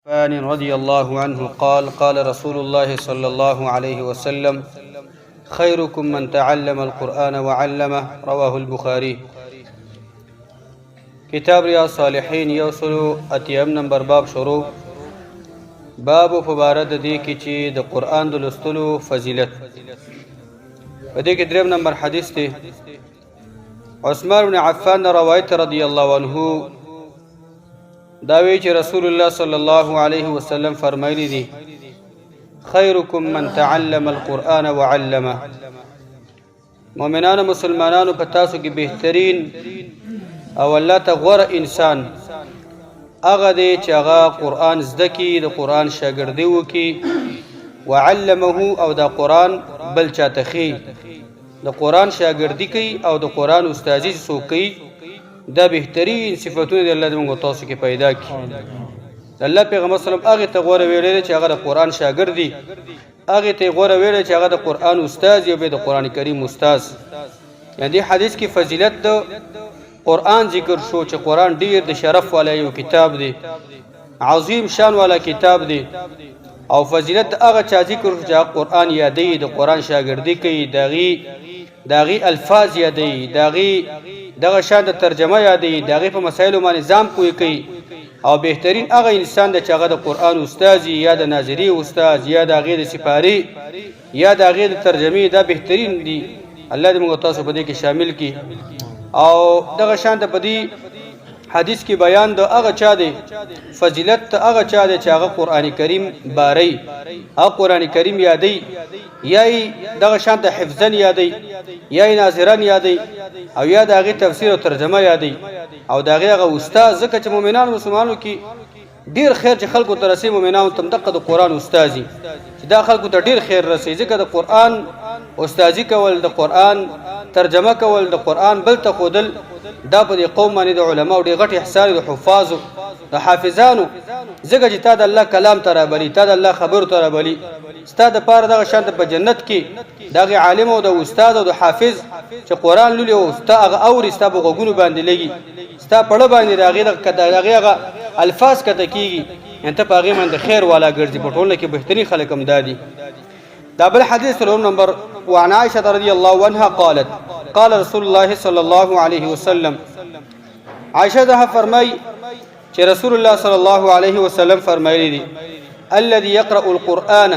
عفان رضي الله عنه قال قال رسول الله صلى الله عليه وسلم خيركم من تعلم القرآن وعلمه رواه البخاري. کتاب ریاض صالحین یوسلو اتیم نمبر باب شروع. باب فبارد دی کی چی د قرآن د لستلو فضیلت. په دې کې دریم نمبر حدیث دی عثمان بن عفان روایت رضی الله عنه داوی چې رسول الله صلی الله علیه وسلم فرمایلی دي خیرکم من تعلم القرآن وعلمه. مؤمنانو مسلمانانو په تاسو کې بهترین او الله ته غوره انسان هغه دی چې هغه قرآن زده کړي، د قرآن شاګردي وکړي، وعلمه او د قرآن بل چاته ښيي، د قرآن شاګردي کوي او د قرآن استادي څوک کوي. دا بهترین صفاتونه د الله د موږ تاسو کې پیدا کړي. الله پیغمبر صلی الله علیه وسلم هغه ته غوره ویلی چې هغه د قرآن شاګرد دی، هغه ته غوره ویلی چې هغه د قرآن استاد یا د قرآن کریم استاد. یعنی حدیث کې فضیلت د قرآن ذکر شو چې قرآن ډیر د شرف والا یو کتاب دی، عظیم شان والا کتاب دی. او فضیلت هغه چا ذکر شو چې قرآن یادوي، د قرآن شاګردي کوي، داغي الفاظ یادوي، دغه شان د ترجمه یادوي، دغه په مسایلو باندې نظام کوي. او بهترین هغه انسان د چې هغه د قرآن استاد یا د ناظری استاد یا د هغې د سپارې یا د هغې د ترجمې، دا بهترین دي. الله دې موږ تاسو په دې کې شامل کړي. او دغه شان د په دې حدیث کې بیان د هغه چا دی، فضیلت هغه چا دی چې هغه قرآن کریم باری، هغه قرآن کریم یادوي، یا دغه شان د حفظن یادوي، یا ناظران یادوي، او یا د هغې تفسیر او ترجمه یادوي، او د هغې هغه استاد. ځکه چې مؤمنانو مسلمانانو کې ډیر خیر چې خلکو ته رسي، مؤمنانو ته دغه د قرآن استازي چې دا خلکو ته ډیر خیر رسي. ځکه د قرآن استازي کول، د قرآن ترجمه کول، د قرآن بل ته ښودل، دا په دې قوم باندې د علماو ډېر غټ احسان د حفاظو د حافظانو. ځکه چې تا د الله کلام ته رابلي، تا د الله خبرو ته رابلي، ستا دپاره دغه شان په جنت کې د هغې عالم او د استاد او د حافظ چې قرآن لولي او ستا هغه اوري، ستا په غوږونو باندې لګي، ستا پړه باندې د هغې هغه الفاظ کته کېږي، یعنې ته په هغې باندې خیر والا ګرځي. په ټولنه کې بهترین خلک هم دا دي. دا بل حدیث څلورم نمبر. وعن عائشة رضي الله عنها قالت قال رسول الله صلى الله عليه وسلم. عائشة ده فرمای چې رسول الله صلى الله عليه وسلم فرمایلی دي الذي يقرأ القرآن،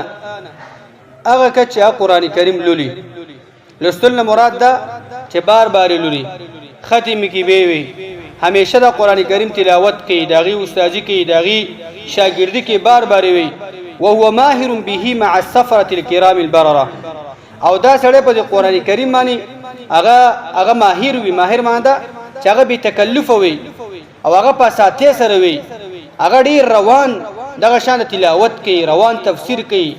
هغه چې قرآن کریم لولي. لستل مراد ده چې بار بار لولي، ختم کی وي، همیشه د قرآن کریم تلاوت کوي، داغي استادی کوي، داغي شاګردی کوي، بار بار وي. وهو ماهر به مع السفرة الكرام البررة. او دا سړی په قرآن کریم باندې هغه ماهر وي. ماهر معنی ده چې هغه بې تکلفه وي او هغه په اساتۍ سره وي، هغه ډېر روان دغه شان تلاوت کوي، روان تفسیر کوي،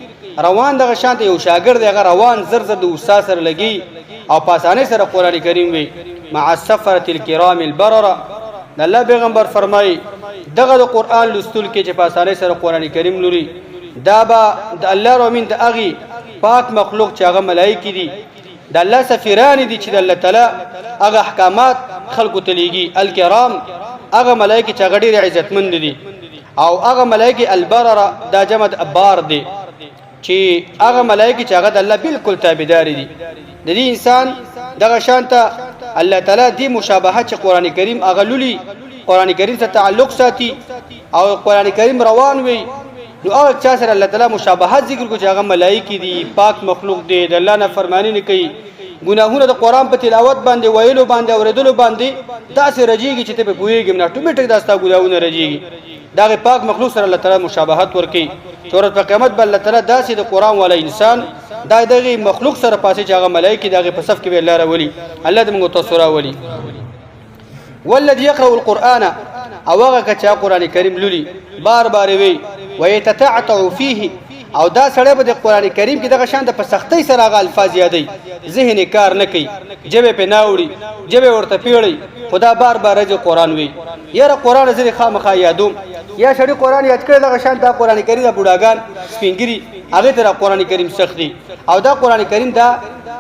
روان دغه شان یو شاګرد هغه روان زر د استاد سره لګي او په اسانۍ سره قرآن کریم وي. مع السفرة الكرام البررة. الله پیغمبر فرمایي دغه د قرآن لوستل کې چې په اسانۍ سره قرآن کریم لوري، دا به د الله رومین د هغې پاک مخلوق چې هغه ملایکې دي، د الله سفیران دي چې د الله تعالی هغه احکامات خلکو ته لیږي. الکرام هغه ملایکې چې هغه ډېرې عزتمند دي، او هغه ملایکې البرره دا جمع د بار دی، چې هغه ملایکې چې هغه د الله بالکل تابعداري دي. د دې انسان دغه شان ته الله تعالی دې مشابهت چې قرآن کریم هغه لولي، قرآن کریم ته تعلق ساتي او قرآن کریم روان وي، نو هغه چا سره الله تعالی مشابهت ذکر کو چې هغه ملایکې دي، پاک مخلوق دی، د الله نافرمانی نه کوي، ګناهونه د قرآن په تلاوت باندې، ویلو باندې، اورېدلو باندې داسې رجیږي چې ته پرې پوهېږې نه، اټومیټک دا ستا ګناهونه رجیږي. د هغې پاک مخلوق سره الله تعالی مشابهت ورکوي. چې ورځ په قیامت به الله تعالی داسې د قرآن والا انسان دا د هغې مخلوق سره پاسې چې هغه ملایکې د هغې په صف کې به الله راولي. الله دې موږ تاسو راولي. والذي يقرأ القرآن، او هغه چې قرآن کریم لولي بار بار وي، ويتتعتع فيه، او دا سړی به د قرآن کریم کې دغه شان د په سختۍ سره هغه الفاظ یادوي، ذهن کار نه کوي، ژبې پې نه اوړي، ژبې ورته پیړی، خو دا بار بار رجې قرآن وي. یاره قرآن زه خامخا یادوم، یا سړي قرآن یاد کړی دغه شان دا قرآن کریم د بوډاګان سپینګري هغې ته قرآن کریم سخت دي، او دا قرآن کریم دا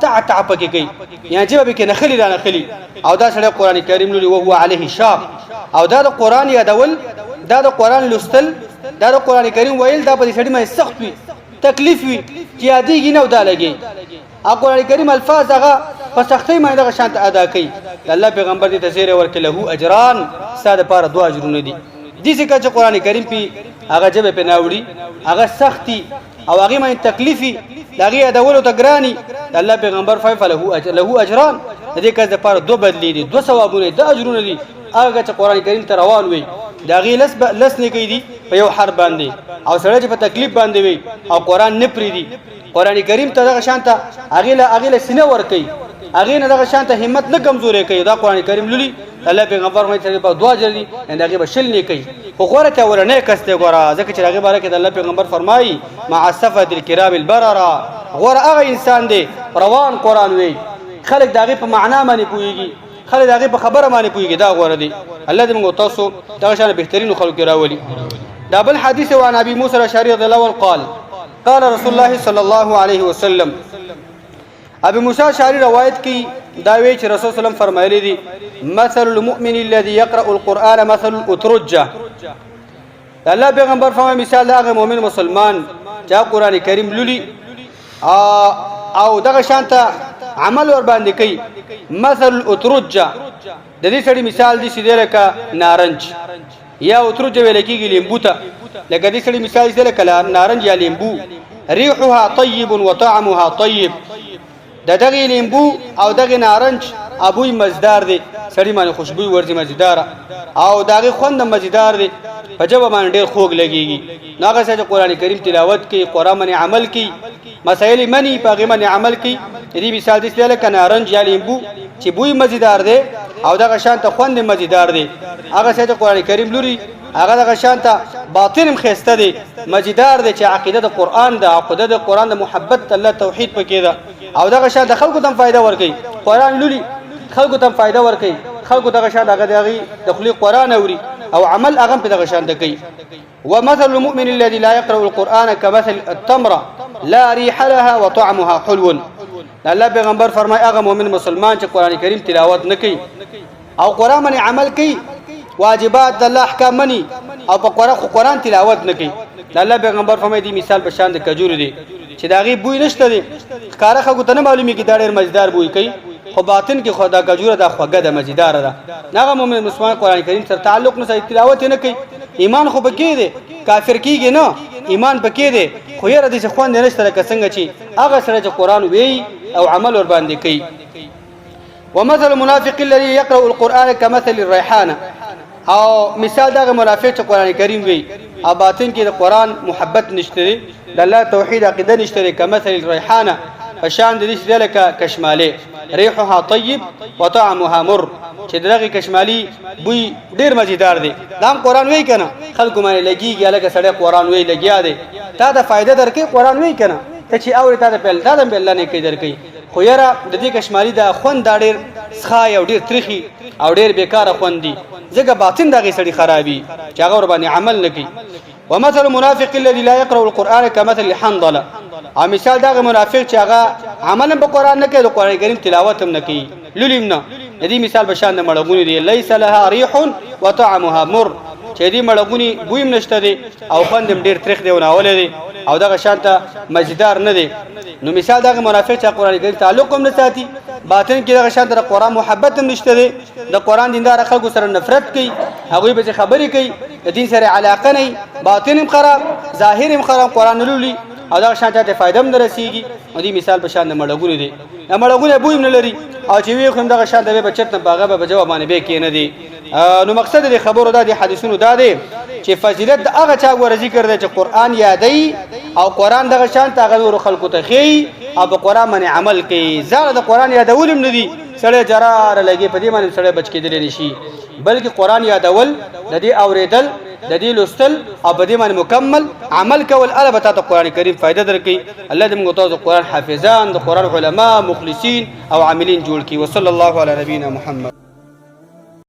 تعتع پکې کوي، یعنې ژبه پکې نښلي را نښلي، او دا سړی قرآن کریم لولي وهو علیه شاق. او دا د قرآن یادول، دا د قرآن لوستل دا د قران کریم ویل دا په سړی باندې سخت وي تکلیف وي چې یادېږي نه ودا لګي قران کریم الفاظ هغه په سختۍ باندې دغه شانت ادا کوي الله پیغمبر دې تزیر ورکړي له اجران ساده پاره دوا اجرونه دي دي څنګه چې قران کریم په هغه جبه په ناوړي هغه سختي او هغه باندې تکلیفي دغه ادولو ته ګراني الله پیغمبر له اجران دې کس د پاره دو بدلی دي دو ثوابونه د اجرونه دي هغه چې قران کریم ته روان وي دغه لس نه کوي دي په یو حرف باندې او سره چې په تکلیف باندې وي او قران نه پری دي قران کریم ته دغه شانته هغه له سینه ور کوي هغه نه دغه شانته همت نه کمزورې کوي دا قران کریم لولي الله پیغمبر مې ته په دعا جوړي ان هغه بشل نه کوي خو غوړه ته ورنه کسته ګوره ځکه چې هغه باره کې الله پیغمبر فرمایي مع الصفد الكرام البرره غوړه هغه انسان دی روان قران وی خلک دغه په معنا باندې پويږي خلک دغه په خبره باندې پويږي دا غوړه دی الله دې موږ تاسو دا شان بهترین خلک راولي دا بل حدیث عن ابي موسى الاشعري رضي الله عنه قال رسول الله صلى الله عليه وسلم ابي موسى الاشعري روایت کی دا وی چې رسول الله فرمایلی دي مثل المؤمن الذي يقرأ القرآن مثل الاترجه الله پیغمبر فرمایي مثال دا مؤمن مسلمان چې قرآن کریم لولي او دغه شانته عمل ور باندې کوي مثل الاترجه د دې سړي مثال دي سیده لکه نارنج یا اترجه ویل کېږي لیمبو ته لکه دې سړي مثال سیده لکه نارنج یا لیمبو ريحها طيب وطعمها طيب دغه لیمبو او دغه نارنج ابوی مزدار دی سړی باندې خوشبو ورځي مزیدار او دغه خوند مزیدار دی په جواب باندې ډیر خوږ لګيږي ناغه چې قران کریم تلاوت کوي قران باندې عمل کوي مسائل منی په هغه باندې عمل کوي دې مثال دې لکه نارنج یا لیمبو چې بوی مزیدار دی او دغه شانته خوند مزیدار دی هغه چې قران کریم لوري هغه دغه شانته باطنم خسته دی مزیدار دی چې عقیده د قران د عقیده د قران د محبت الله توحید پکې ده او دغه شانته خلکو ته فائدہ ورکړي قران لولي خلکو ته فائدہ ورکړي خلکو دغه شانته هغه دغه تخلیق قران اوري او عمل هغه په دغه شانته کوي ومثل المؤمن الذي لا يقرأ القرآن كمثل التمرة لا ريح لها وطعمها حلو الله پیغمبر فرمای هغه مؤمن مسلمان چې قران کریم تلاوت نه کوي او قران باندې عمل کوي واجبات د الله احکام مني او په قران تلاوت نه کوي الله پیغمبر فرمای دی مثال په شان د کجور دی چې داغي بوی نشته دی ښکارا خو ته نه معلومي کې دا ډېر مزیدار بوی کوي خو باطن کې خدا کجوره د خوګه د مزیدار ده هغه مؤمن مسلمان قران کریم سره تعلق نه سره تلاوت نه کوي ایمان خو پکې دی کافر کیږي نه ایمان پکې دی خو یې ردی څه خوان نه شته څنګه چې هغه سره چې قران وی او عمل ور باندې کوي ومثل المنافق الذي يقرأ القرآن كمثل الريحانه او مثال دغه منافق چې قران کریم وی او باطن کې د قران محبت نشته د الله توحید عقیده نشته کمثل الريحانه فشان د دې لکه کشماله ريحها طيب وطعمها مر چې دغه کشمالي بوی ډیر مزیدار دی دا قران وی کنه خلکو باندې لګیږي لکه سړی قران وی لګیا دی تا د فائدہ درکې قران وی کنه ته چې اوري تا د بل دا د الله نه کې درکې خو یاره د دې کشمالي دا خوند ډیر ښه او ډیر تریخي او ډیر بیکاره خوند دی ځکه باطن دغه سړی خرابي چې هغه ور باندې عمل نکي ومثل المنافق الذي لا يقرأ القرآن كمثل الحنظله او مثال دغه منافق چې هغه عمل په قران نه کوي د قران کریم تلاوت هم نه کوي لولیم نه دې مثال بشان د مړغونی دی ليس لها ريح وطعمها مر چې دې مړغونی بویم نشته دی او خوندم ډیر تریخ دی او ناول دی او دغه شانته مزیدار نه دی نو مثال دغه منافق چې قران کریم تعلق هم نه ساتي باطن کې دغه شانته قران محبت هم نشته دی د قران دیندار خلکو سره نفرت کوي هغه به خبرې کوي د دین سره علاقه نه باطن هم خراب ظاهر هم خراب قران لولي او دا شانته فائدہ هم درسيږي او دې مثال په شان د مړغونی دی مړغونی بوی نه لري او چې وی خو دغه شانته به بچت نه باغه به جواب باندې به کې نه دی نو مقصد دې خبرو دا دي حدیثونو دا دي چې فضیلت هغه چا ور ذکر دی چې قران یادای او قران دغه شانته هغه خلکو ته خي او په قران باندې عمل کوي زړه د قران یادول هم نه دي سړی جرار لګي په دې باندې سړی بچ کېدل نشي بلکې قران یادول د دې اوریدل د دې لوستل او په دې باندې مکمل عمل کول البته ته قران کریم فائدہ درکې الله دې موږ ته قران حافظان د قران علما مخلصین او عاملین جوړ کړي وصلی الله علی نبینا محمد